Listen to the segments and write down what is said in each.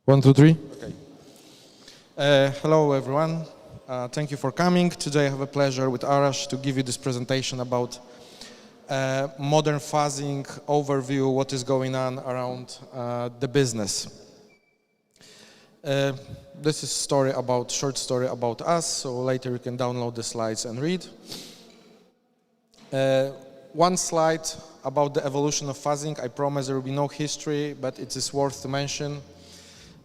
1, 2, 3. Okay. Hello, everyone. Thank you for coming. Today I have a pleasure with Arash to give you this presentation about modern fuzzing overview, what is going on around the business. This is short story about us, so later you can download the slides and read. One slide about the evolution of fuzzing. I promise there will be no history, but it is worth to mention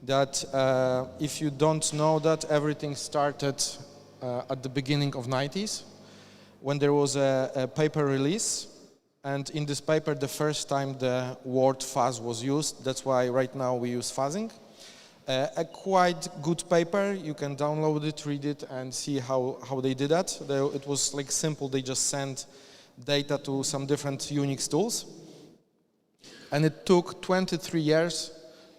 that if you don't know that, everything started at the beginning of 90s when there was a paper release, and in this paper the first time the word fuzz was used. That's why right now we use fuzzing. A quite good paper, you can download it, read it, and see how they did that. It was like simple, they just sent data to some different Unix tools, and it took 23 years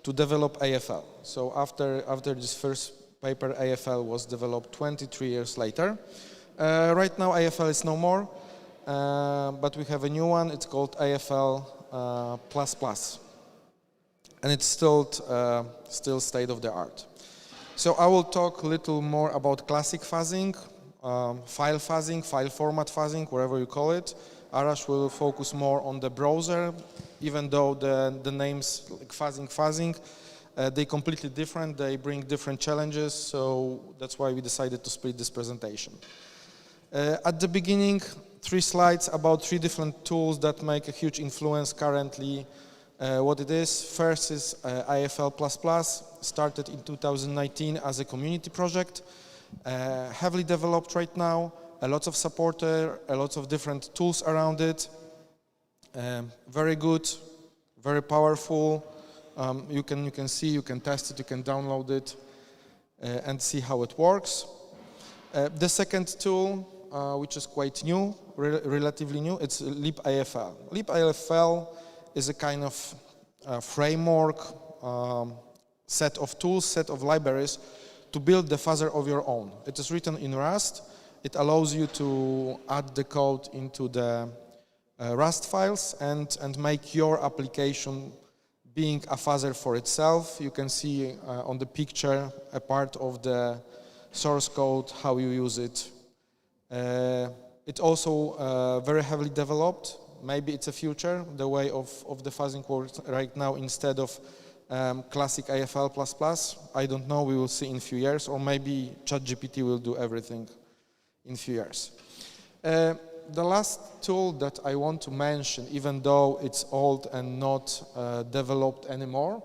to develop AFL. So after this first paper, AFL was developed 23 years later. Right now AFL is no more, but we have a new one. It's called AFL ++, and it's still state of the art. So I will talk a little more about classic fuzzing, file fuzzing, file format fuzzing, whatever you call it. Arash will focus more on the browser, even though the names like fuzzing, they're completely different. They bring different challenges, so that's why we decided to split this presentation. At the beginning, 3 slides about 3 different tools that make a huge influence currently. What it is, first is AFL++, started in 2019 as a community project, heavily developed right now, a lot of supporter, a lot of different tools around it. Very good, very powerful. You can see, you can test it, you can download it and see how it works. The second tool, which is quite new, relatively new, it's libAFL. libAFL is a kind of framework, set of tools, set of libraries to build the fuzzer of your own. It is written in Rust. It allows you to add the code into the Rust files and make your application being a fuzzer for itself. You can see on the picture a part of the source code, how you use it. It's also very heavily developed. Maybe it's a future, the way of the fuzzing works right now instead of classic AFL++. I don't know, we will see in a few years, or maybe ChatGPT will do everything in a few years. The last tool that I want to mention, even though it's old and not developed anymore,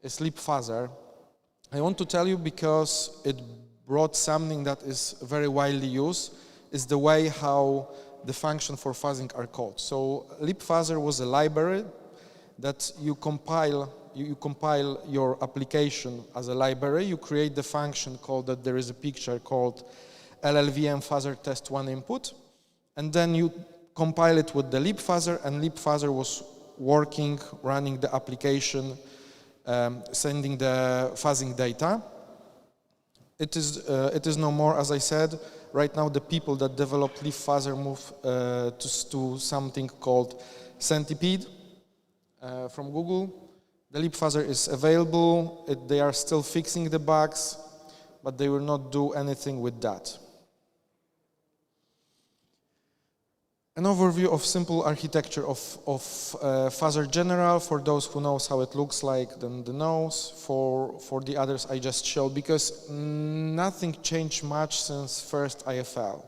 is libFuzzer. I want to tell you because it brought something that is very widely used, is the way how the function for fuzzing are called. So libFuzzer was a library that you compile your application as a library. You create the function called that there is a picture called LLVM fuzzer test1 input, and then you compile it with the libFuzzer, and libFuzzer was working, running the application, sending the fuzzing data. It is no more, as I said. Right now, the people that developed libFuzzer move to something called Centipede from Google. The libFuzzer is available. They are still fixing the bugs, but they will not do anything with that. An overview of simple architecture of fuzzer general. For those who knows how it looks like, then the knows. For the others I just showed, because nothing changed much since first AFL.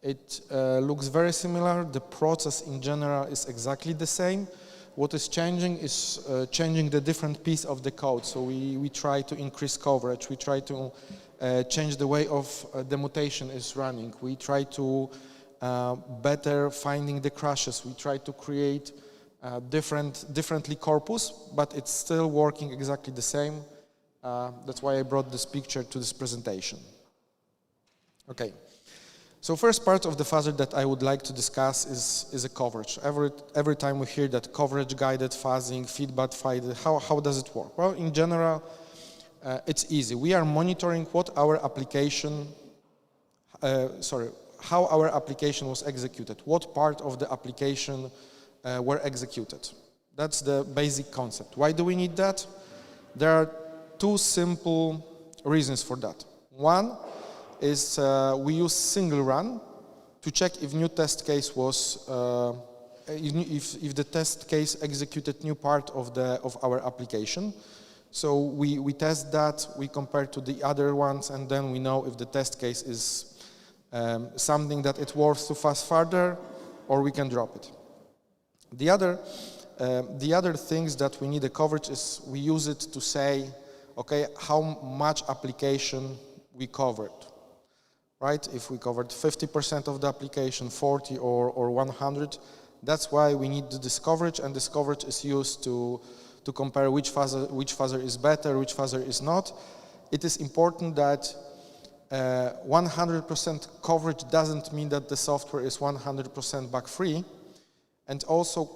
It looks very similar. The process in general is exactly the same. What is changing is changing the different piece of the code. So we try to increase coverage. We try to change the way of the mutation is running. We try to better finding the crashes. We try to create differently corpus, but it's still working exactly the same. That's why I brought this picture to this presentation. Okay. So first part of the fuzzer that I would like to discuss is a coverage. Every time we hear that coverage guided fuzzing, feedback guided, how does it work? Well, in general, it's easy. We are monitoring what our application, how our application was executed, what part of the application were executed. That's the basic concept. Why do we need that? There are two simple reasons for that. One is we use single run to check if new test case was, if the test case executed new part of our application. So we test that, we compare to the other ones, and then we know if the test case is something that it's worth to fuzz further, or we can drop it. The other things that we need a coverage is we use it to say, okay, how much application we covered, right? If we covered 50% of the application, 40 or 100, that's why we need this coverage, and this coverage is used to compare which fuzzer is better, which fuzzer is not. It is important that 100% coverage doesn't mean that the software is 100% bug-free, and also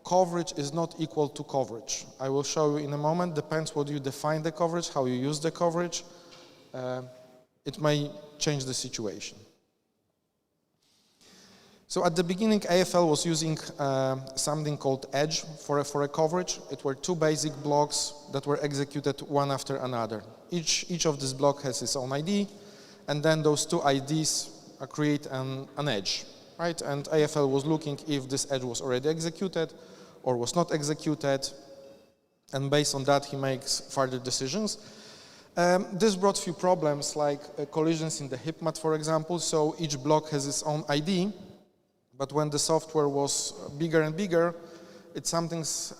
coverage is not equal to coverage. I will show you in a moment. Depends what you define the coverage, how you use the coverage. It may change the situation. So at the beginning, AFL was using something called edge for a coverage. It were two basic blocks that were executed one after another. Each of this block has its own ID, and then those two IDs create an edge, right? And AFL was looking if this edge was already executed or was not executed, and based on that, he makes further decisions. This brought few problems, like collisions in the heap map, for example. So each block has its own ID, but when the software was bigger and bigger, it sometimes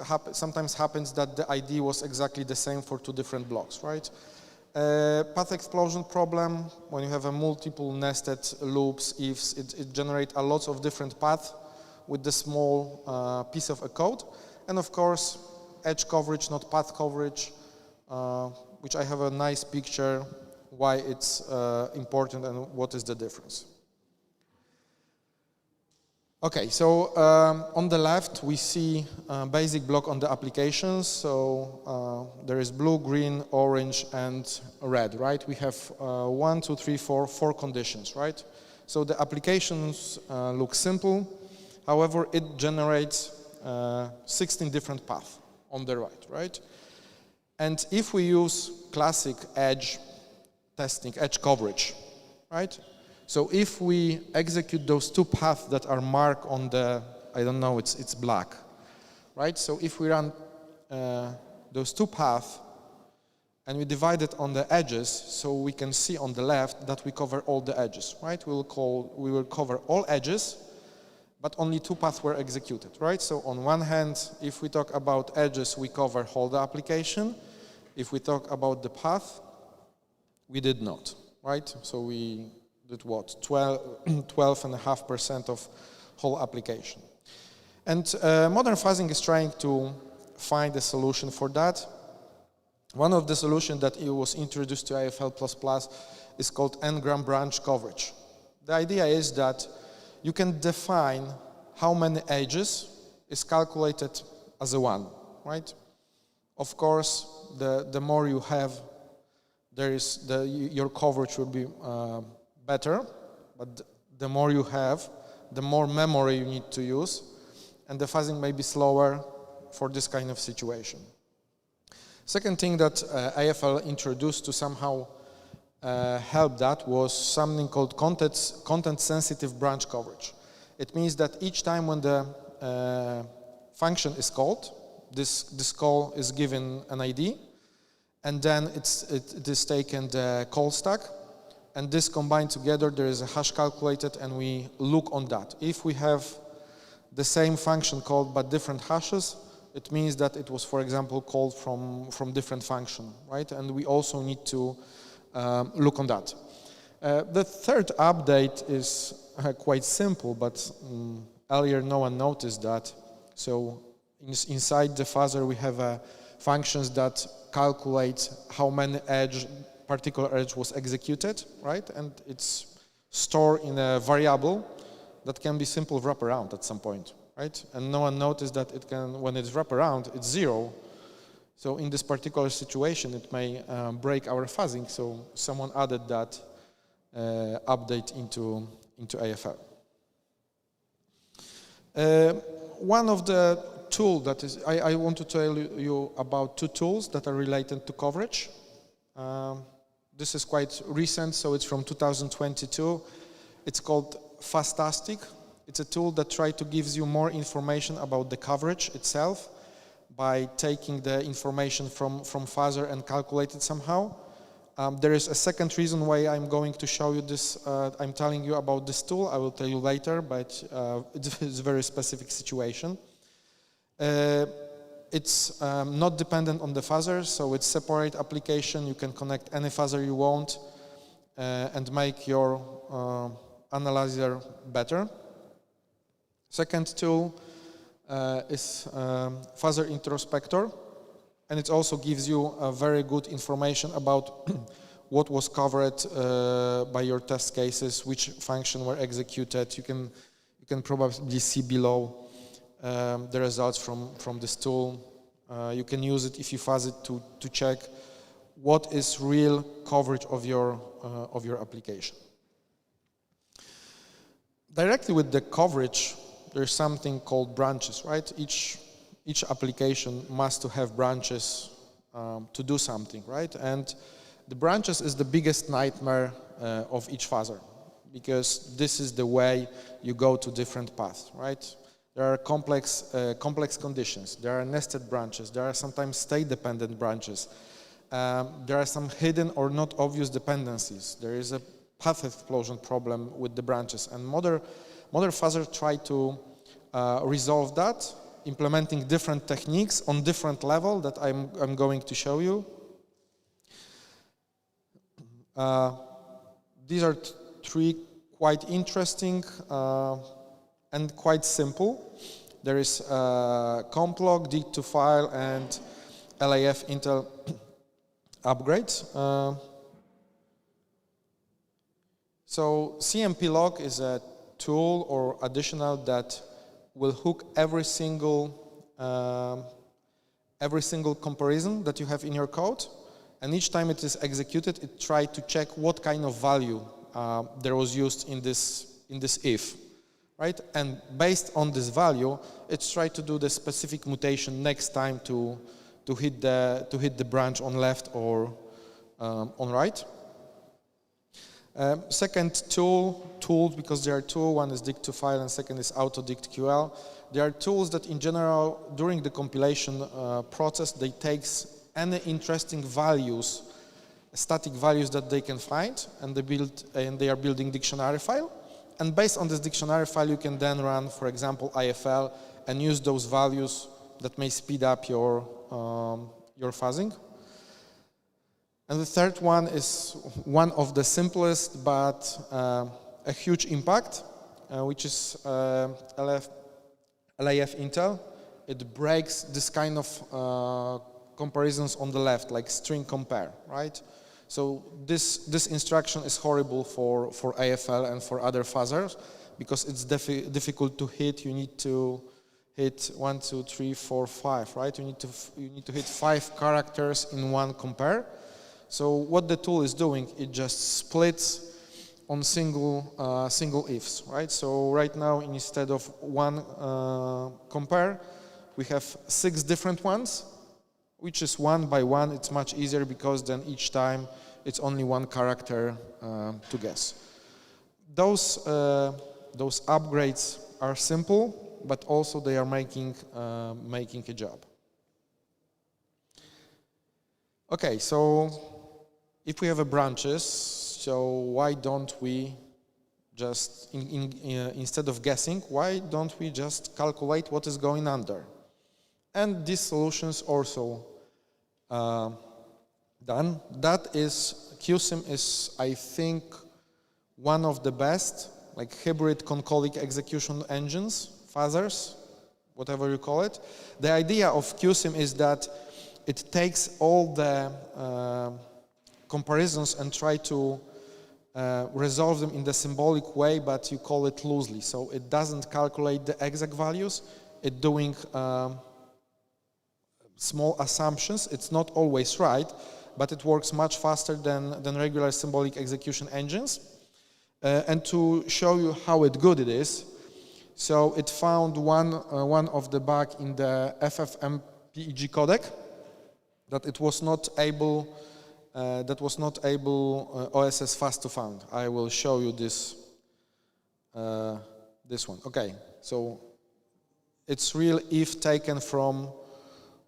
happens that the ID was exactly the same for two different blocks, right? Path explosion problem, when you have a multiple nested loops, ifs, it generates a lot of different paths with the small piece of a code. And of course, edge coverage, not path coverage, which I have a nice picture why it's important and what is the difference. Okay, so on the left we see a basic block on the applications. So there is blue, green, orange, and red, right? We have 1, 2, 3, 4 conditions, right? So the applications look simple. However, it generates 16 different paths on the right, right? And if we use classic edge testing, edge coverage, right? So if we execute those two paths that are marked on the, I don't know, it's black, right? So if we run those two paths and we divide it on the edges, so we can see on the left that we cover all the edges, right? We will cover all edges, but only two paths were executed, right? So on one hand, if we talk about edges, we cover whole the application. If we talk about the path, we did not, right? So we did what? 12.5% of whole application. And modern fuzzing is trying to find a solution for that. One of the solutions that was introduced to AFL++ is called n-gram branch coverage. The idea is that you can define how many edges is calculated as a one, right? Of course, the more you have, your coverage will be better, but the more you have, the more memory you need to use, and the fuzzing may be slower for this kind of situation. Second thing that AFL introduced to somehow help that was something called content-sensitive branch coverage. It means that each time when the function is called, this call is given an ID, and then it is taken the call stack, and this combined together, there is a hash calculated, and we look on that. If we have the same function called but different hashes, it means that it was, for example, called from different function, right? And we also need to look on that. The third update is quite simple, but earlier no one noticed that. So inside the fuzzer, we have functions that calculate how many particular edge was executed, right? And it's stored in a variable that can be simple wraparound at some point, right? And no one noticed that it can, when it's wraparound, it's 0. So in this particular situation, it may break our fuzzing. So someone added that update into AFL. One of the tools that is, I want to tell you about two tools that are related to coverage. This is quite recent, so it's from 2022. It's called Fuzztastic. It's a tool that tries to give you more information about the coverage itself by taking the information from fuzzer and calculate it somehow. There is a second reason why I'm going to show you this. I'm telling you about this tool. I will tell you later, but it's a very specific situation. It's not dependent on the fuzzer, so it's separate application. You can connect any fuzzer you want and make your analyzer better. Second tool is fuzzer introspector, and it also gives you a very good information about what was covered by your test cases, which function were executed. You can probably see below the results from this tool. You can use it if you fuzz it to check what is real coverage of your application. Directly with the coverage, there's something called branches, right? Each application must to have branches to do something, right? And the branches is the biggest nightmare of each fuzzer, because this is the way you go to different paths, right? There are complex conditions. There are nested branches. There are sometimes state-dependent branches. There are some hidden or not obvious dependencies. There is a path explosion problem with the branches, and modern fuzzer try to resolve that, implementing different techniques on different level that I'm going to show you. These are three quite interesting and quite simple. There is complog, dig to file, and LAF Intel upgrades. So CMP log is a tool or additional that will hook every single comparison that you have in your code, and each time it is executed, it tries to check what kind of value there was used in this if, right? And based on this value, it's tries to do the specific mutation next time to hit the branch on left or on right. Second tools, because there are two. One is dig to file and second is autodictql. There are tools that in general during the compilation process they takes any interesting values, static values that they can find, and they are building dictionary file. And based on this dictionary file you can then run, for example, IFL and use those values that may speed up your fuzzing. And the third one is one of the simplest but a huge impact, which is LAF Intel. It breaks this kind of comparisons on the left, like string compare, right? So this instruction is horrible for AFL and for other fuzzers because it's difficult to hit. You need to hit 1, 2, 3, 4, 5, right? You need to hit 5 characters in one compare. So what the tool is doing, it just splits on single ifs, right? So right now, instead of one compare, we have 6 different ones, which is one by one. It's much easier because then each time it's only one character to guess. Those upgrades are simple, but also they are making a job. Okay, so if we have a branches, so why don't we just, instead of guessing, why don't we just calculate what is going under? And these solutions also done. That is, QSIM is, I think, one of the best, like hybrid concolic execution engines, fuzzers, whatever you call it. The idea of QSIM is that it takes all the comparisons and try to resolve them in the symbolic way, but you call it loosely. So it doesn't calculate the exact values. It's doing small assumptions. It's not always right, but it works much faster than regular symbolic execution engines. And to show you how good it is, so it found one of the bug in the FFmpeg codec, that it was not able that was not able OSS fuzz to find. I will show you this this one. Okay, so it's real if taken from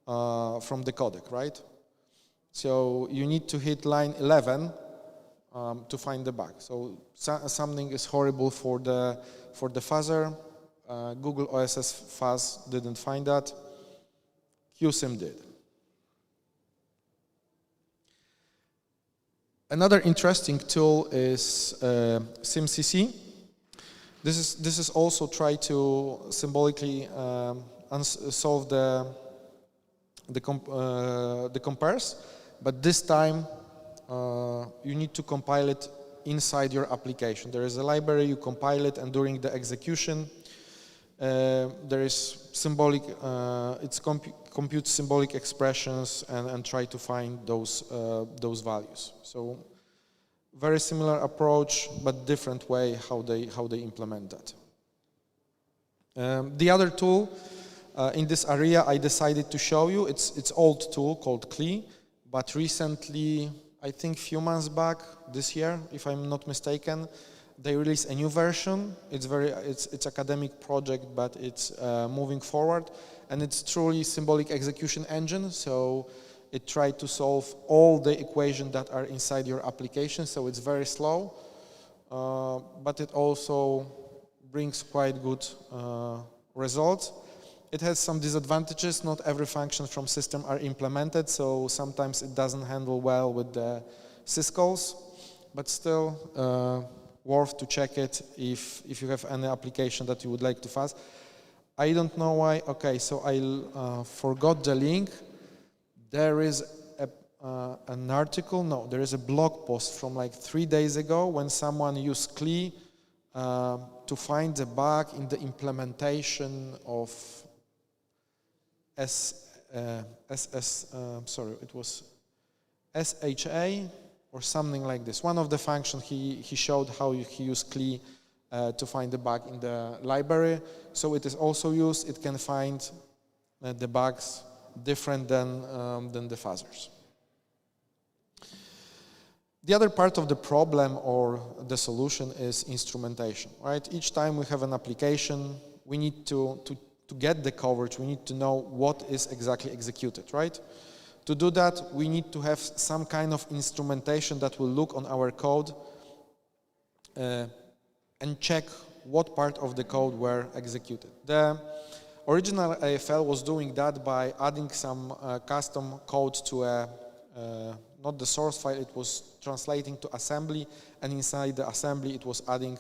the codec, right? So you need to hit line 11 to find the bug. So something is horrible for the fuzzer. Google OSS fuzz didn't find that. QSIM did. Another interesting tool is SimCC. This is also try to symbolically solve the compares, but this time you need to compile it inside your application. There is a library, you compile it, and during the execution there is symbolic, it's compute symbolic expressions and try to find those values. So very similar approach, but different way how they implement that. The other tool in this area I decided to show you, it's old tool called CLI, but recently, I think few months back, this year, if I'm not mistaken, they released a new version. It's academic project, but it's moving forward, and it's truly symbolic execution engine. So it tried to solve all the equations that are inside your application. So it's very slow, but it also brings quite good results. It has some disadvantages. Not every function from system are implemented, so sometimes it doesn't handle well with the syscalls, but still worth to check it if you have any application that you would like to fuzz. I don't know why. Okay, so I forgot the link. There is an article, no, there is a blog post from like 3 days ago when someone used CLI to find the bug in the implementation of sorry, it was SHA or something like this. One of the functions he showed how he used CLI to find the bug in the library. So it is also used. It can find the bugs different than the fuzzers. The other part of the problem or the solution is instrumentation, right? Each time we have an application, we need to get the coverage, we need to know what is exactly executed, right? To do that, we need to have some kind of instrumentation that will look on our code and check what part of the code were executed. The original AFL was doing that by adding some custom code to not the source file, it was translating to assembly, and inside the assembly it was adding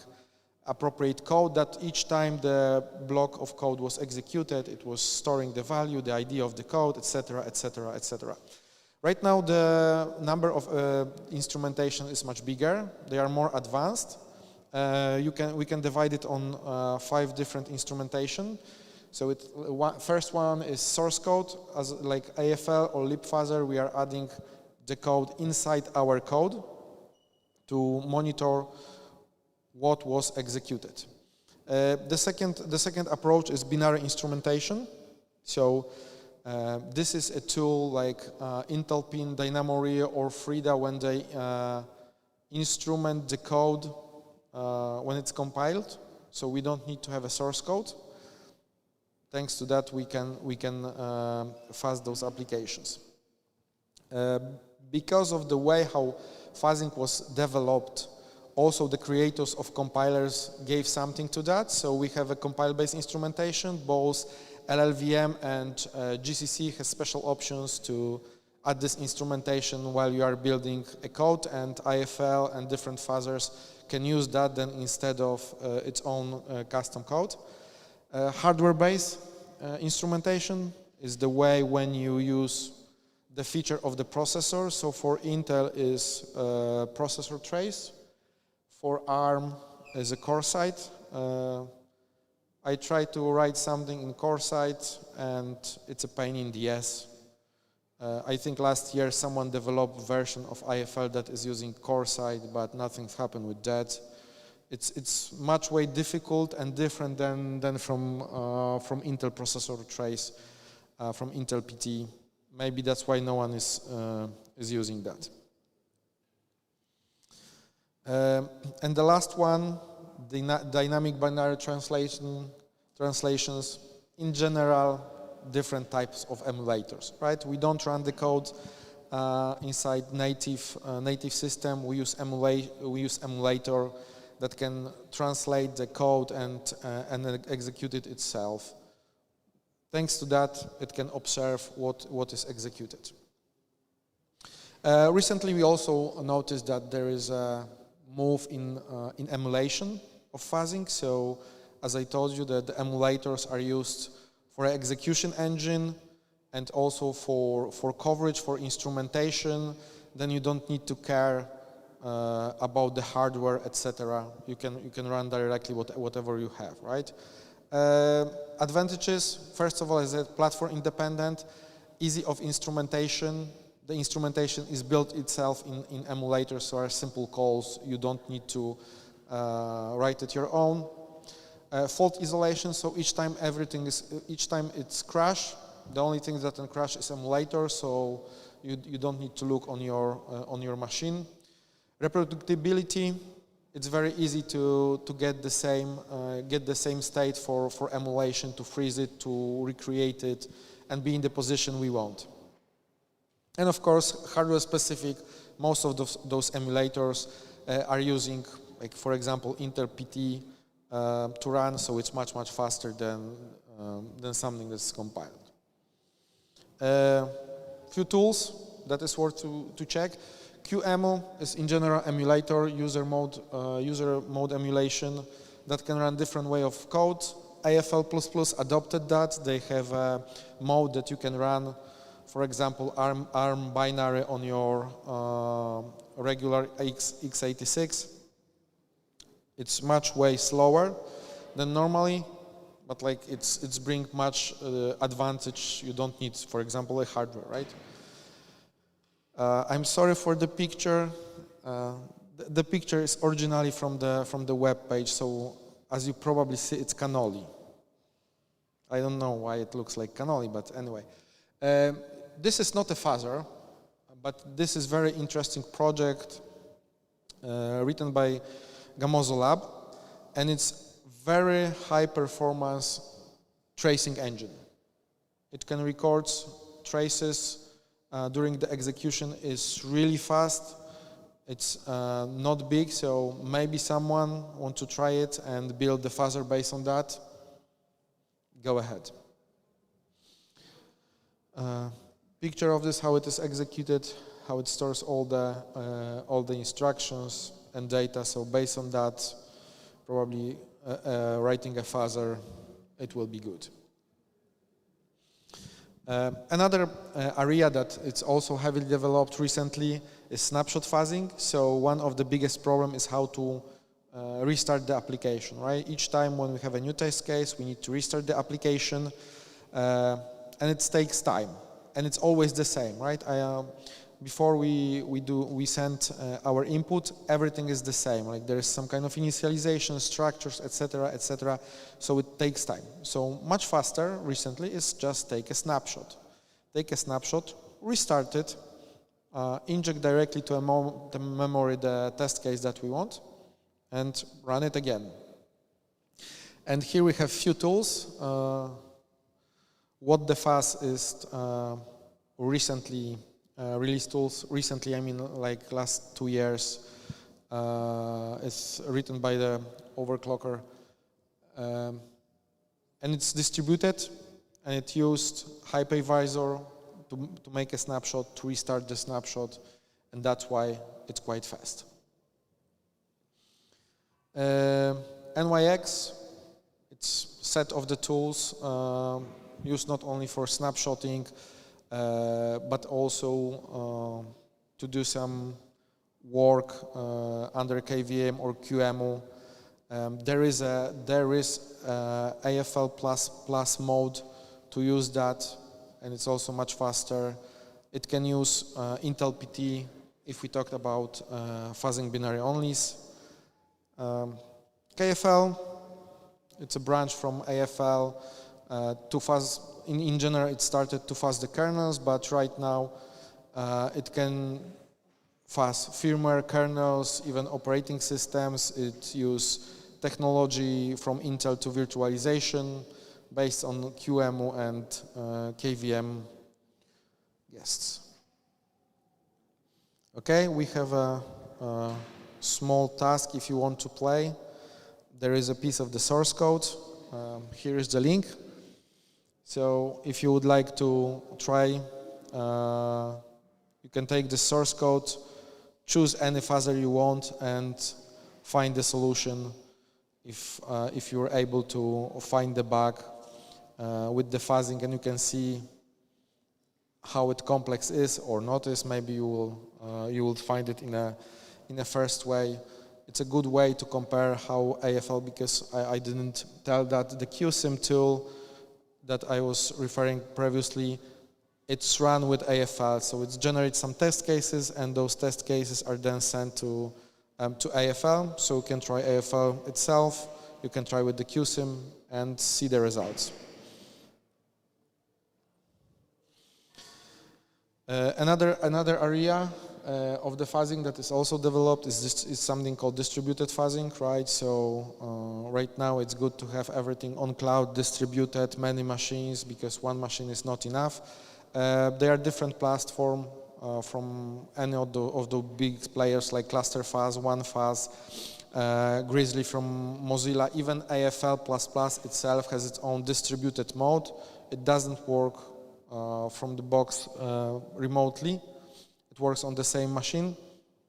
appropriate code that each time the block of code was executed, it was storing the value, the ID of the code, etc., etc., etc. Right now the number of instrumentation is much bigger. They are more advanced. We can divide it on 5 different instrumentation. So first one is source code, as like AFL or libfuzzer. We are adding the code inside our code to monitor what was executed. The second approach is binary instrumentation. So this is a tool like Intel Pin, DynamoRio, or Frida when they instrument the code when it's compiled. So we don't need to have a source code. Thanks to that, we can fuzz those applications. Because of the way how fuzzing was developed, also the creators of compilers gave something to that. So we have a compile-based instrumentation. Both LLVM and GCC has special options to add this instrumentation while you are building a code, and IFL and different fuzzers can use that then instead of its own custom code. Hardware-based instrumentation is the way when you use the feature of the processor. So for Intel is processor trace. For ARM is a core site. I try to write something in core site and it's a pain in the ass. I think last year someone developed a version of IFL that is using core site, but nothing's happened with that. It's much way difficult and different than from Intel processor trace, from Intel PT. Maybe that's why no one is using that. And the last one, dynamic binary translations. In general, different types of emulators, right? We don't run the code inside native system. We use emulator that can translate the code and execute it itself. Thanks to that, it can observe what is executed. Recently, we also noticed that there is a move in emulation of fuzzing. So, as I told you, that the emulators are used for an execution engine and also for coverage, for instrumentation. Then you don't need to care about the hardware, etc. You can run directly whatever you have, right? Advantages, first of all, is that platform independent, easy of instrumentation. The instrumentation is built itself in emulators, so are simple calls. You don't need to write it your own. Fault isolation, so each time it's crash, the only thing that can crash is emulator, so you don't need to look on your machine. Reproducibility, it's very easy to get the same state for emulation, to freeze it, to recreate it, and be in the position we want. And of course, hardware specific. Most of those emulators are using, like for example, inter-PT to run, so it's much faster than something that's compiled. Few tools that is worth to check. QEMU is in general emulator, user mode emulation that can run different way of code. AFL++ adopted that. They have a mode that you can run, for example, ARM binary on your regular x86. It's way slower than normally, but like it's bring much advantage. You don't need, for example, a hardware, right? I'm sorry for the picture. The picture is originally from the web page, so as you probably see, it's cannoli. I don't know why it looks like cannoli, but anyway. This is not a fuzzer, but this is very interesting project written by Gamozo Lab, and it's very high performance tracing engine. It can record traces during the execution, is really fast. It's not big, so maybe someone wants to try it and build the fuzzer based on that. Go ahead. Picture of this, how it is executed, how it stores all the instructions and data. So based on that, probably writing a fuzzer, it will be good. Another area that it's also heavily developed recently is snapshot fuzzing. So one of the biggest problem is how to restart the application, right? Each time when we have a new test case, we need to restart the application, and it takes time, and it's always the same, right? Before we send our input, everything is the same. Like there is some kind of initialization, structures, etc., etc. So it takes time. So much faster recently is just take a snapshot. Take a snapshot, restart it, inject directly to the memory the test case that we want, and run it again. And here we have few tools. What the fuzz is recently released tools. Recently, I mean like last 2 years. It's written by the overclocker. And it's distributed, and it used hypervisor to make a snapshot, to restart the snapshot, and that's why it's quite fast. NYX, it's set of the tools used not only for snapshotting, but also to do some work under KVM or QEMU. There is AFL++ mode to use that, and it's also much faster. It can use Intel PT if we talked about fuzzing binary onlys. KFL, it's a branch from AFL to fuzz. In general, it started to fuzz the kernels, but right now it can fuzz firmware, kernels, even operating systems. It uses technology from Intel to virtualization based on QEMU and KVM guests. Okay, we have a small task if you want to play. There is a piece of the source code. Here is the link. So if you would like to try, you can take the source code, choose any fuzzer you want, and find the solution if you're able to find the bug with the fuzzing, and you can see how it complex is or not is. Maybe you will find it in a first way. It's a good way to compare how AFL, because I didn't tell that the QSIM tool that I was referring previously, it's run with AFL, so it generates some test cases, and those test cases are then sent to AFL. So you can try AFL itself, you can try with the QSIM and see the results. Another area of the fuzzing that is also developed is something called distributed fuzzing, right? So right now it's good to have everything on cloud distributed, many machines, because one machine is not enough. There are different platforms from any of the big players like Cluster Fuzz, OneFuzz, Grizzly from Mozilla. Even AFL++ itself has its own distributed mode. It doesn't work from the box remotely. It works on the same machine,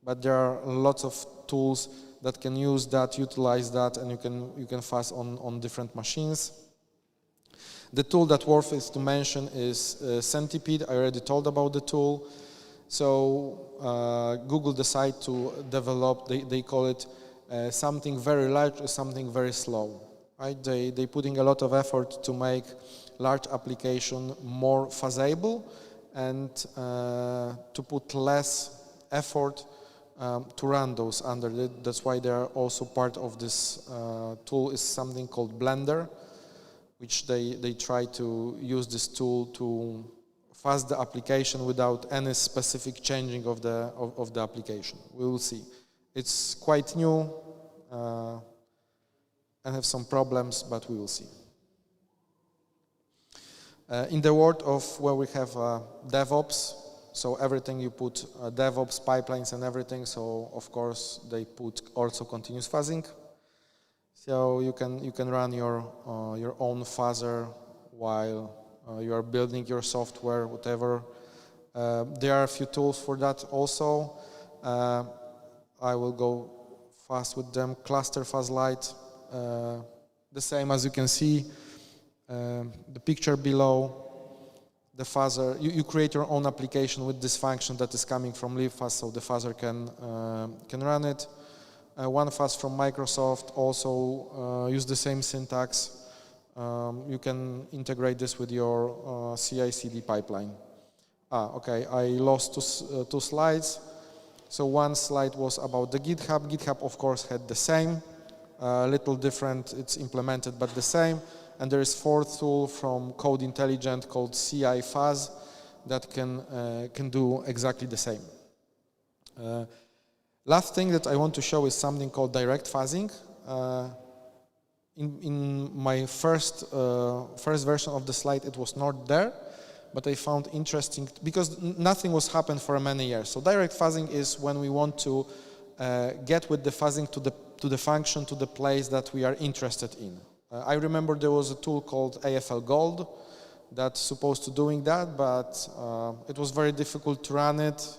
but there are lots of tools that can use that, utilize that, and you can fuzz on different machines. The tool that worth is to mention is Centipede. I already told about the tool. So Google decided to develop, they call it something very large or something very slow. Right? They putting a lot of effort to make large application more fuzzable and to put less effort to run those under it. That's why they are also part of this tool is something called Blender, which they try to use this tool to fuzz the application without any specific changing of the application. We will see. It's quite new and have some problems, but we will see. In the world of where we have DevOps, so everything you put DevOps pipelines and everything, so of course they put also continuous fuzzing. So you can run your own fuzzer while you are building your software, whatever. There are a few tools for that also. I will go fast with them. Cluster Fuzz Lite, the same as you can see. The picture below, the fuzzer, you create your own application with this function that is coming from libFuzz, so the fuzzer can run it. OneFuzz from Microsoft also use the same syntax. You can integrate this with your CI/CD pipeline. Okay, I lost two slides. So one slide was about the GitHub. GitHub, of course, had the same, little different. It's implemented, but the same. And there is fourth tool from Code Intelligent called CI Fuzz that can do exactly the same. Last thing that I want to show is something called direct fuzzing. In my first version of the slide, it was not there, but I found interesting because nothing was happened for many years. So direct fuzzing is when we want to get with the fuzzing to the function, to the place that we are interested in. I remember there was a tool called AFL Gold that's supposed to doing that, but it was very difficult to run it,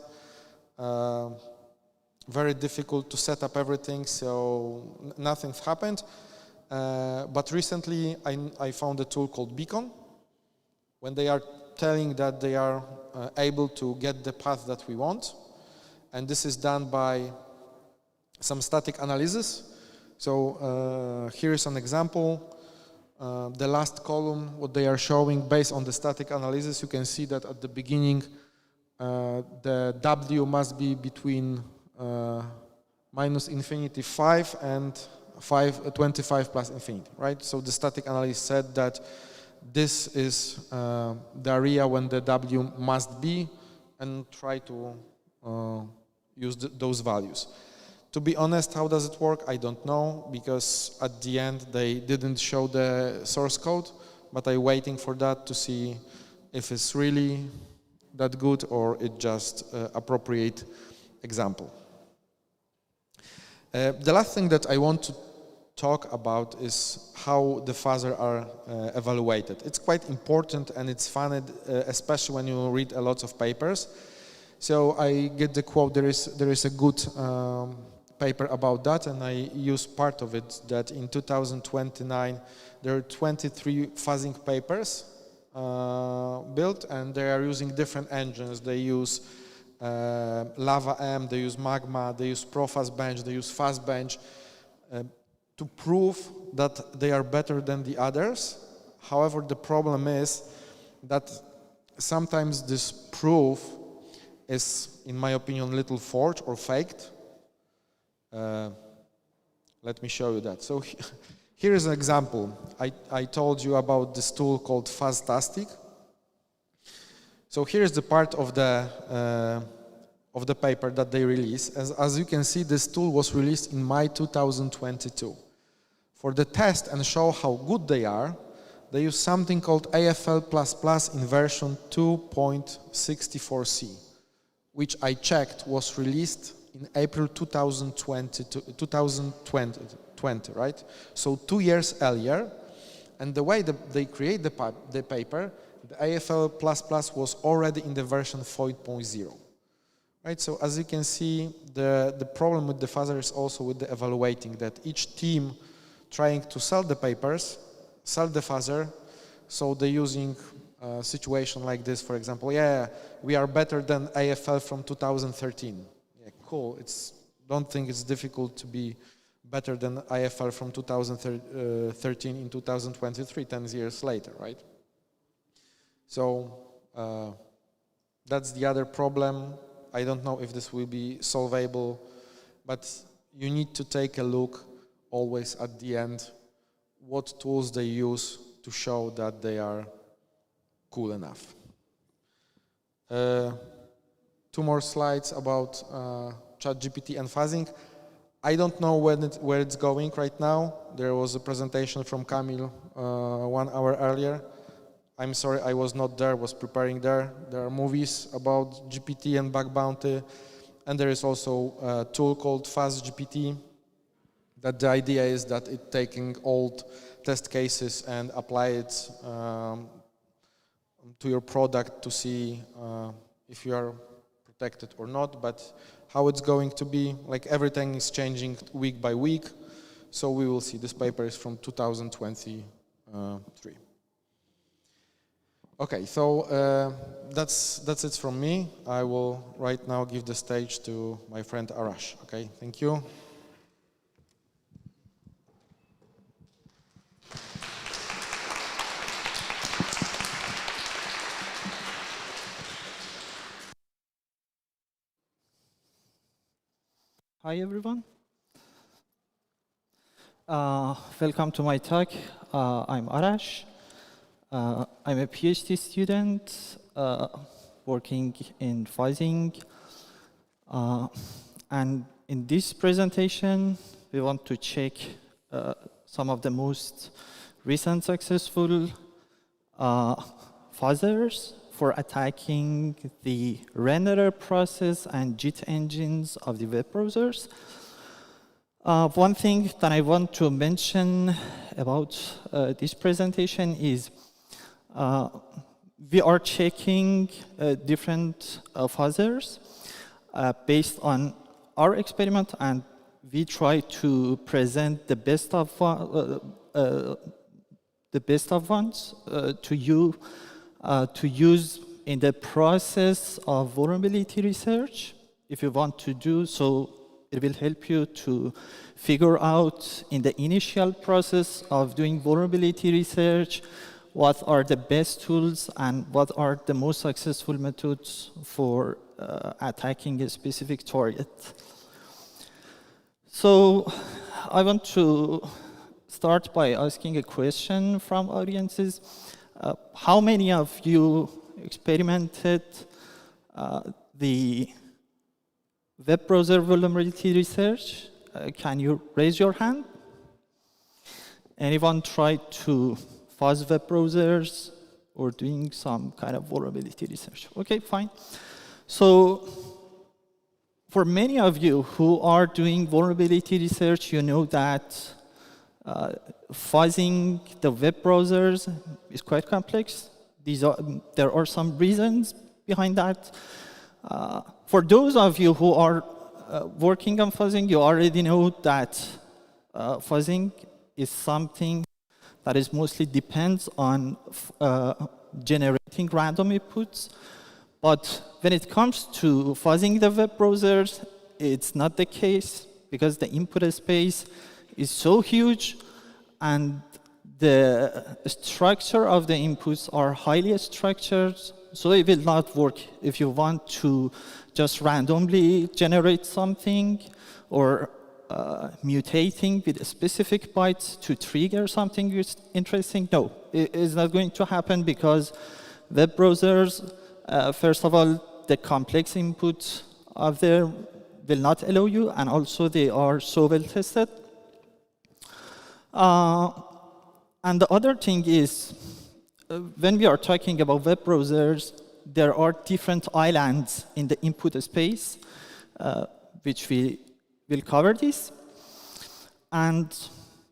very difficult to set up everything, so nothing's happened. But recently I found a tool called Beacon. When they are telling that they are able to get the path that we want, and this is done by some static analysis. So here is an example. The last column, what they are showing based on the static analysis, you can see that at the beginning the W must be between -infinity 5 and 25 plus infinity, right? So the static analysis said that this is the area when the W must be, and try to use those values. To be honest, how does it work? I don't know, because at the end they didn't show the source code, but I'm waiting for that to see if it's really that good or it just appropriate example. The last thing that I want to talk about is how the fuzzers are evaluated. It's quite important and it's fun, especially when you read a lot of papers. So I get the quote, there is a good paper about that, and I use part of it, that in 2029 there are 23 fuzzing papers built, and they are using different engines. They use LavaM, they use Magma, they use ProFuzzBench, they use FuzzBench to prove that they are better than the others. However, the problem is that sometimes this proof is, in my opinion, a little forged or faked. Let me show you that. So here is an example. I told you about this tool called Fuzztastic. So here is the part of the paper that they release. As you can see, this tool was released in May 2022. For the test and show how good they are, they use something called AFL++ in version 2.64c, which I checked was released in April 2020, right? So 2 years earlier, and the way that they create the paper, the AFL++ was already in the version 4.0, right? So as you can see, the problem with the fuzzer is also with the evaluating, that each team trying to sell the papers, sell the fuzzer, so they're using a situation like this, for example, yeah, we are better than AFL from 2013. Yeah, cool. Don't think it's difficult to be better than AFL from 2013 in 2023, 10 years later, right? So that's the other problem. I don't know if this will be solvable, but you need to take a look always at the end what tools they use to show that they are cool enough. 2 more slides about ChatGPT and fuzzing. I don't know where it's going right now. There was a presentation from Kamil 1 hour earlier. I'm sorry, I was not there, was preparing there. There are movies about GPT and bug bounty, and there is also a tool called FuzzGPT, that the idea is that it's taking old test cases and apply it to your product to see if you are protected or not, but how it's going to be, like everything is changing week by week, so we will see. This paper is from 2023. Okay, so that's it from me. I will right now give the stage to my friend Arash. Okay, thank you. Hi everyone. Welcome to my talk. I'm Arash. I'm a PhD student working in fuzzing. And in this presentation, we want to check some of the most recent successful fuzzers for attacking the renderer process and JIT engines of the web browsers. One thing that I want to mention about this presentation is we are checking different fuzzers based on our experiment, and we try to present the best of ones to you to use in the process of vulnerability research. If you want to do so, it will help you to figure out in the initial process of doing vulnerability research what are the best tools and what are the most successful methods for attacking a specific target. So I want to start by asking a question from audiences. How many of you experimented the web browser vulnerability research? Can you raise your hand? Anyone tried to fuzz web browsers or doing some kind of vulnerability research? Okay, fine. So for many of you who are doing vulnerability research, you know that fuzzing the web browsers is quite complex. There are some reasons behind that. For those of you who are working on fuzzing, you already know that fuzzing is something that is mostly depends on generating random inputs. But when it comes to fuzzing the web browsers, it's not the case because the input space is so huge and the structure of the inputs are highly structured, so it will not work if you want to just randomly generate something or mutating with specific bytes to trigger something interesting. No, it is not going to happen because web browsers, first of all, the complex inputs of there will not allow you, and also they are so well tested. And the other thing is, when we are talking about web browsers, there are different islands in the input space, which we will cover this. And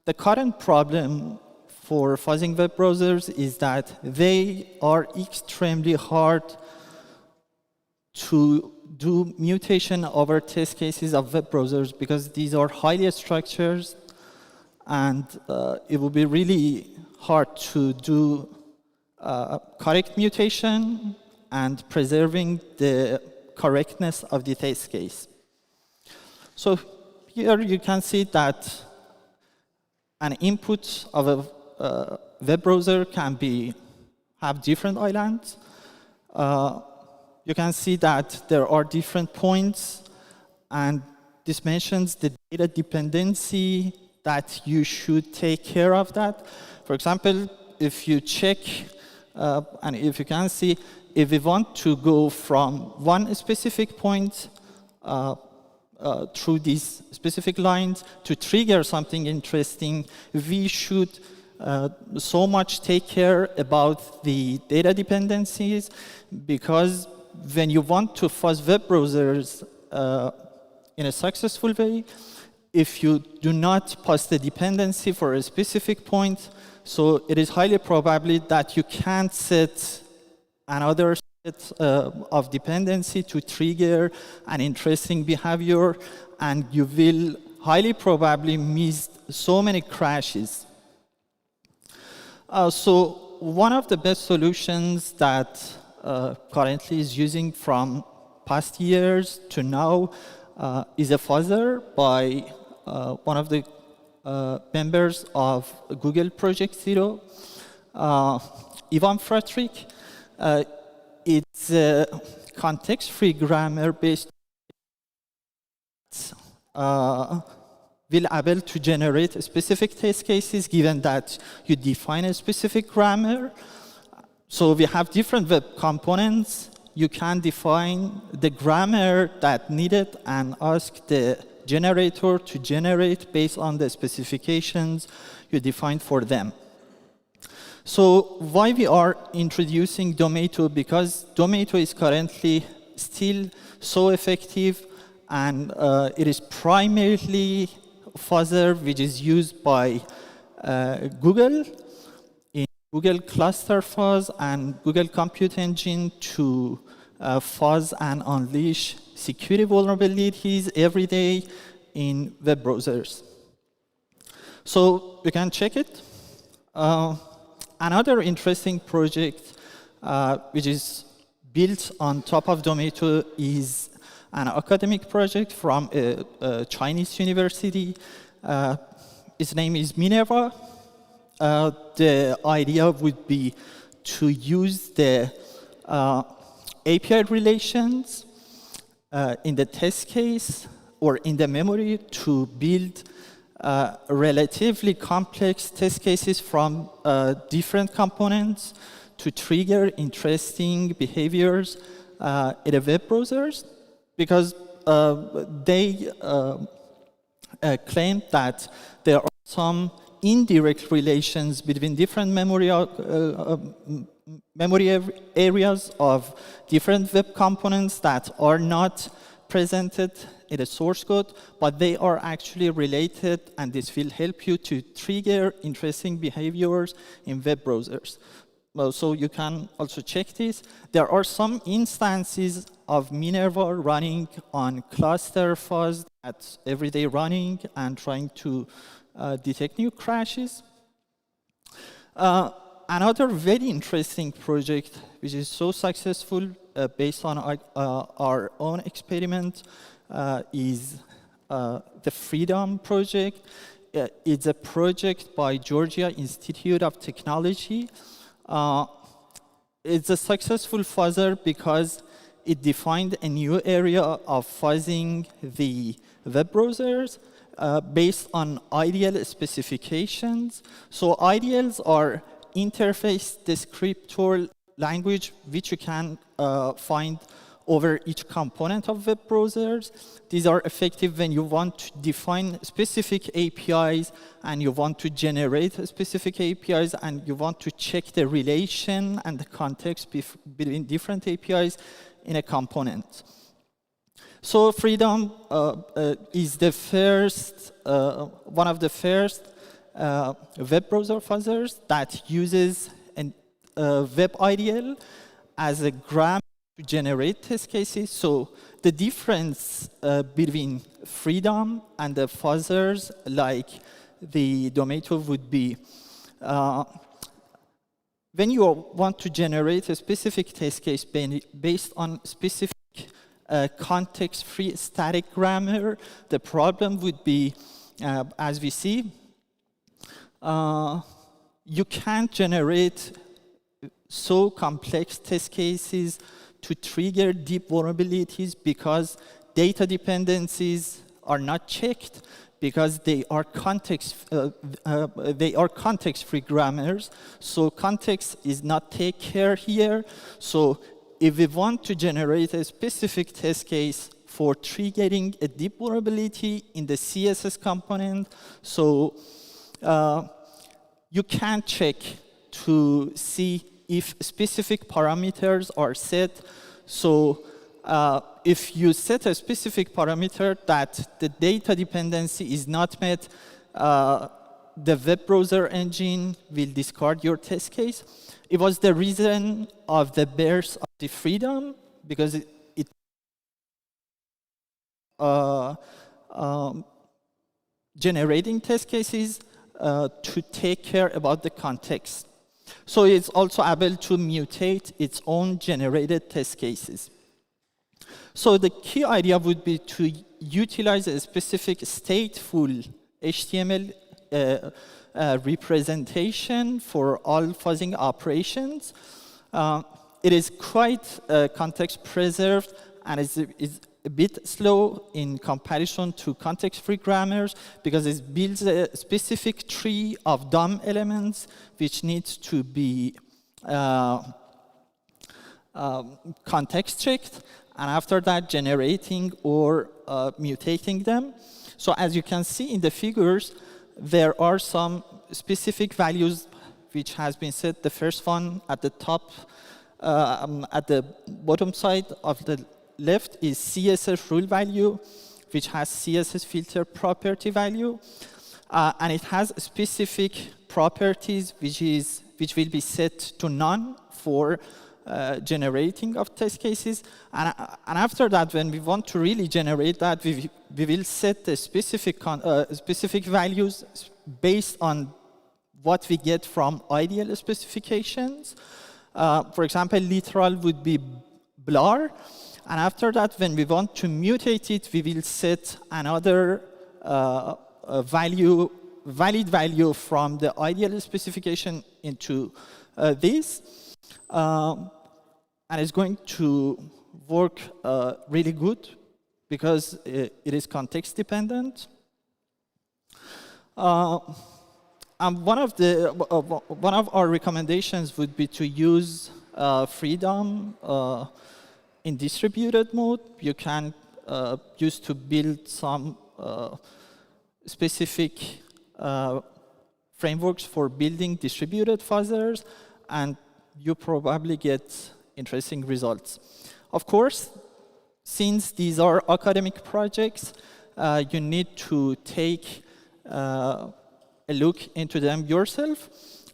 the current problem for fuzzing web browsers is that they are extremely hard to do mutation over test cases of web browsers because these are highly structured, and it will be really hard to do correct mutation and preserving the correctness of the test case. So here you can see that an input of a web browser can have different islands. You can see that there are different points, and this mentions the data dependency that you should take care of that. For example, if you check, and if you can see, if we want to go from one specific point through these specific lines to trigger something interesting, we should so much take care about the data dependencies, because when you want to fuzz web browsers in a successful way, if you do not pass the dependency for a specific point, so it is highly probable that you can't set another set of dependency to trigger an interesting behavior, and you will highly probably miss so many crashes. So one of the best solutions that currently is using from past years to now is a fuzzer by one of the members of Google Project Zero, Ivan Fratrick. It's a context-free grammar-based will able to generate specific test cases given that you define a specific grammar. So we have different web components. You can define the grammar that needed and ask the generator to generate based on the specifications you defined for them. So why we are introducing Domato? Because Domato is currently still so effective, and it is primarily fuzzer which is used by Google in Google Cluster Fuzz and Google Compute Engine to fuzz and unleash security vulnerabilities every day in web browsers. So you can check it. Another interesting project which is built on top of Domato is an academic project from a Chinese university. Its name is Minerva. The idea would be to use the API relations in the test case or in the memory to build relatively complex test cases from different components to trigger interesting behaviors in the web browsers. Because they claim that there are some indirect relations between different memory areas of different web components that are not presented in the source code, but they are actually related, and this will help you to trigger interesting behaviors in web browsers. Well, so you can also check this. There are some instances of Minerva running on cluster fuzz that's every day running and trying to detect new crashes. Another very interesting project, which is so successful based on our own experiment, is the Freedom project. It's a project by Georgia Institute of Technology. It's a successful fuzzer because it defined a new area of fuzzing the web browsers based on ideal specifications. So ideals are interface descriptor language, which you can find over each component of web browsers. These are effective when you want to define specific APIs and you want to generate specific APIs and you want to check the relation and the context between different APIs in a component. So Freedom is the first, one of the first web browser fuzzers that uses a web ideal as a grammar to generate test cases. So the difference between Freedom and the fuzzers like the Domato would be when you want to generate a specific test case based on specific context-free static grammar, the problem would be, as we see, you can't generate so complex test cases to trigger deep vulnerabilities because data dependencies are not checked because they are context-free grammars. So context is not take care here. So if we want to generate a specific test case for triggering a deep vulnerability in the CSS component, so you can check to see if specific parameters are set. So if you set a specific parameter that the data dependency is not met, the web browser engine will discard your test case. It was the reason of the birth of the Freedom, because it generating test cases to take care about the context. So it's also able to mutate its own generated test cases. So the key idea would be to utilize a specific stateful HTML representation for all fuzzing operations. It is quite context preserved and is a bit slow in comparison to context-free grammars because it builds a specific tree of DOM elements which needs to be context checked, and after that generating or mutating them. So as you can see in the figures, there are some specific values which has been set. The first one at the top, at the bottom side of the left is CSS rule value, which has CSS filter property value, and it has specific properties which will be set to none for generating of test cases. And after that, when we want to really generate that, we will set the specific values based on what we get from ideal specifications. For example, literal would be blur. And after that, when we want to mutate it, we will set another valid value from the ideal specification into this. And it's going to work really good because it is context dependent. And one of our recommendations would be to use Freedom in distributed mode. You can used to build some specific frameworks for building distributed fuzzers, and you probably get interesting results. Of course, since these are academic projects, you need to take a look into them yourself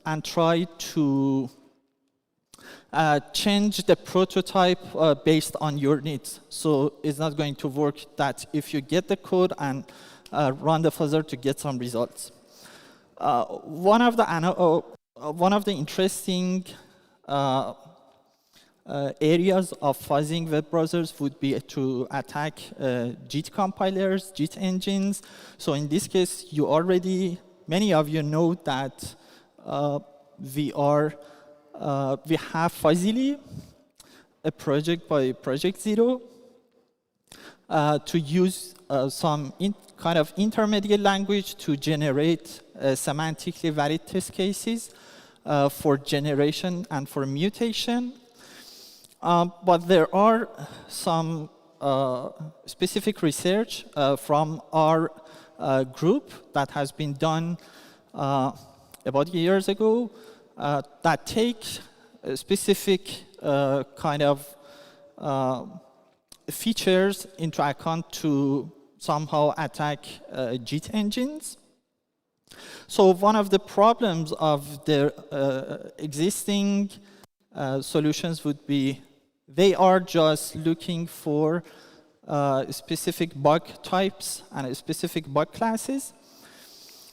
and try to change the prototype based on your needs. So it's not going to work that if you get the code and run the fuzzer to get some results. One of the interesting areas of fuzzing web browsers would be to attack JIT compilers, JIT engines. So in this case, many of you know that we have Fuzzily, a project by Project Zero, to use some kind of intermediate language to generate semantically valid test cases for generation and for mutation. But there are some specific research from our group that has been done about years ago that take specific kind of features into account to somehow attack JIT engines. So one of the problems of the existing solutions would be they are just looking for specific bug types and specific bug classes.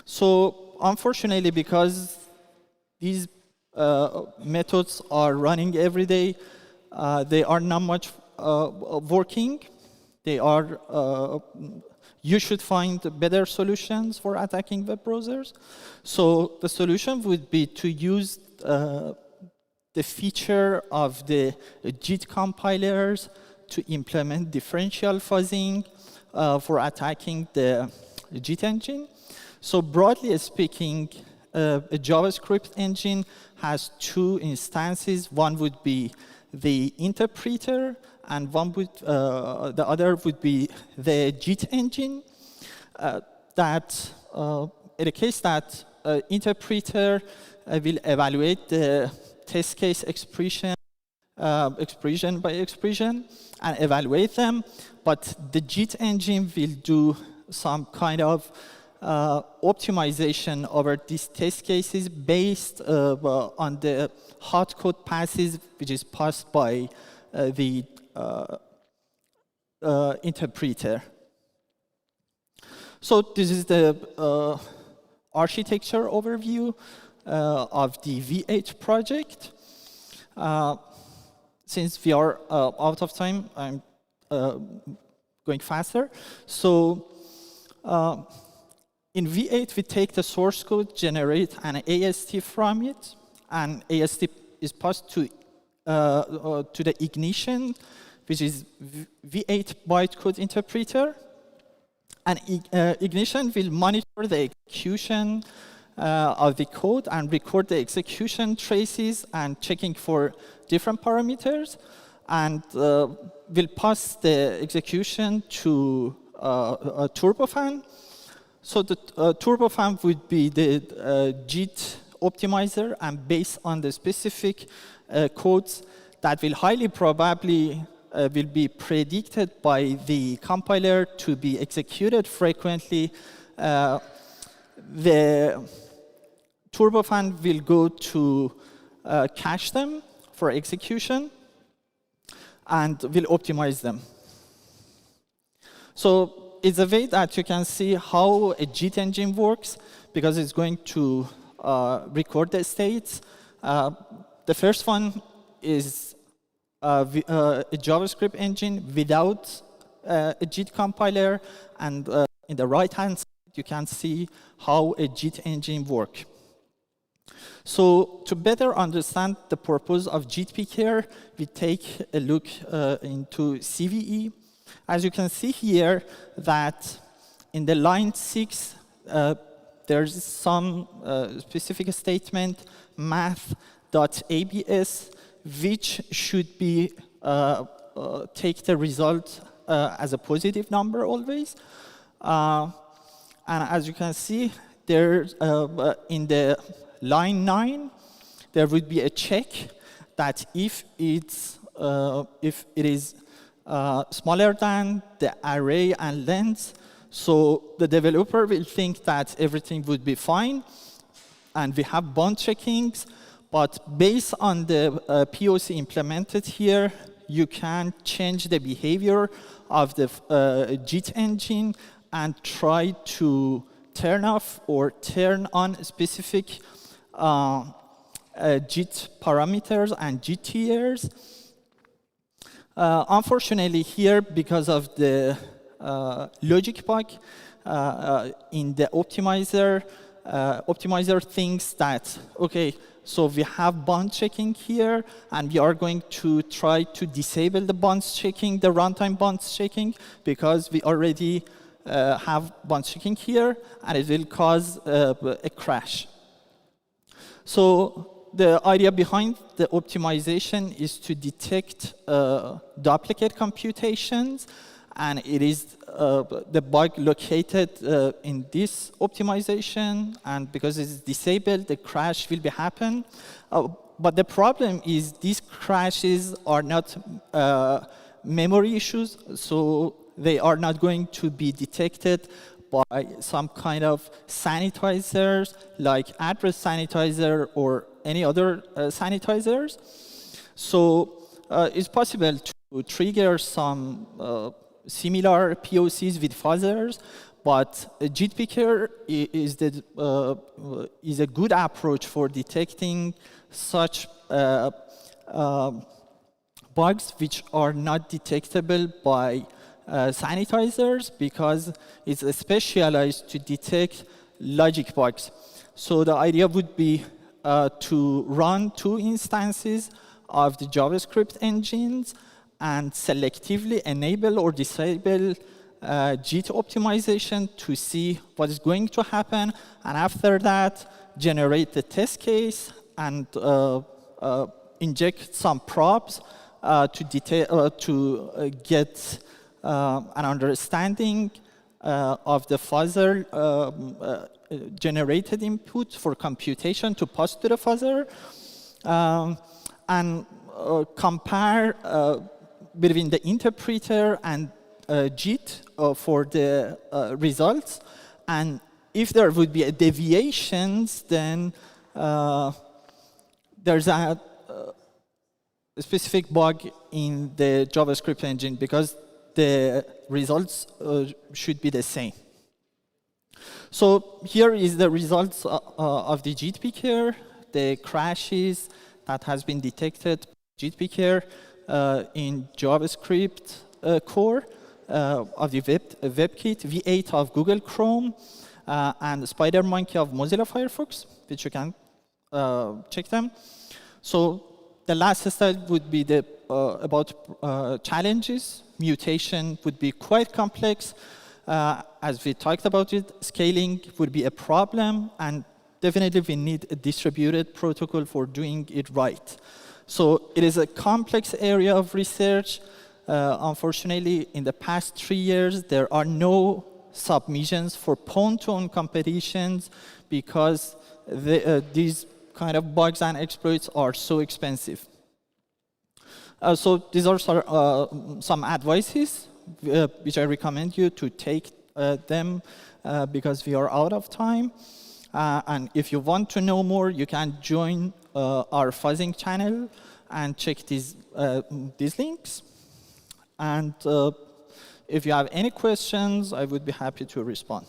So unfortunately, because these methods are running every day, they are not much working. You should find better solutions for attacking web browsers. So the solution would be to use the feature of the JIT compilers to implement differential fuzzing for attacking the JIT engine. So broadly speaking, a JavaScript engine has two instances. One would be the interpreter, and the other would be the JIT engine. In the case that interpreter will evaluate the test case expression by expression and evaluate them, but the JIT engine will do some kind of optimization over these test cases based on the hot code passes which is passed by the interpreter. So this is the architecture overview of the V8 project. Since we are out of time, I'm going faster. So in V8, we take the source code, generate an AST from it, and AST is passed to the ignition, which is V8 bytecode interpreter. And ignition will monitor the execution of the code and record the execution traces and checking for different parameters, and will pass the execution to a turbofan. So the turbofan would be the JIT optimizer, and based on the specific codes that will highly probably will be predicted by the compiler to be executed frequently, the turbofan will go to cache them for execution and will optimize them. So it's a way that you can see how a JIT engine works, because it's going to record the states. The first one is a JavaScript engine without a JIT compiler, and in the right-hand side, you can see how a JIT engine works. So to better understand the purpose of JIT picker, we take a look into CVE. As you can see here, that in the line 6, there's some specific statement, math.abs, which should be take the result as a positive number always. And as you can see, there in the line 9, there would be a check that if it is smaller than the array and length, so the developer will think that everything would be fine, and we have bound checkings. But based on the POC implemented here, you can change the behavior of the JIT engine and try to turn off or turn on specific JIT parameters and JIT tiers. Unfortunately here, because of the logic bug in the optimizer, optimizer thinks that, okay, so we have bound checking here, and we are going to try to disable the bounds checking, the runtime bounds checking, because we already have bounds checking here, and it will cause a crash. So the idea behind the optimization is to detect duplicate computations, and it is the bug located in this optimization, and because it's disabled, the crash will be happen. But the problem is these crashes are not memory issues, so they are not going to be detected by some kind of sanitizers like address sanitizer or any other sanitizers. So it's possible to trigger some similar POCs with fuzzers, but JIT picker is a good approach for detecting such bugs which are not detectable by sanitizers, because it's specialized to detect logic bugs. So the idea would be to run 2 instances of the JavaScript engines and selectively enable or disable JIT optimization to see what is going to happen, and after that, generate the test case and inject some probes to get an understanding of the fuzzer generated input for computation to pass to the fuzzer, and compare between the interpreter and JIT for the results. And if there would be deviations, then there's a specific bug in the JavaScript engine, because the results should be the same. So here is the results of the JIT picker, the crashes that has been detected JIT picker in JavaScript core of the WebKit, V8 of Google Chrome, and SpiderMonkey of Mozilla Firefox, which you can check them. So the last slide would be the about challenges. Mutation would be quite complex. As we talked about it, scaling would be a problem, and definitely we need a distributed protocol for doing it right. So it is a complex area of research. Unfortunately, in the past 3 years, there are no submissions for point-to-one competitions, because these kind of bugs and exploits are so expensive. So these are some advices which I recommend you to take them because we are out of time. And if you want to know more, you can join our fuzzing channel and check these links. And if you have any questions, I would be happy to respond.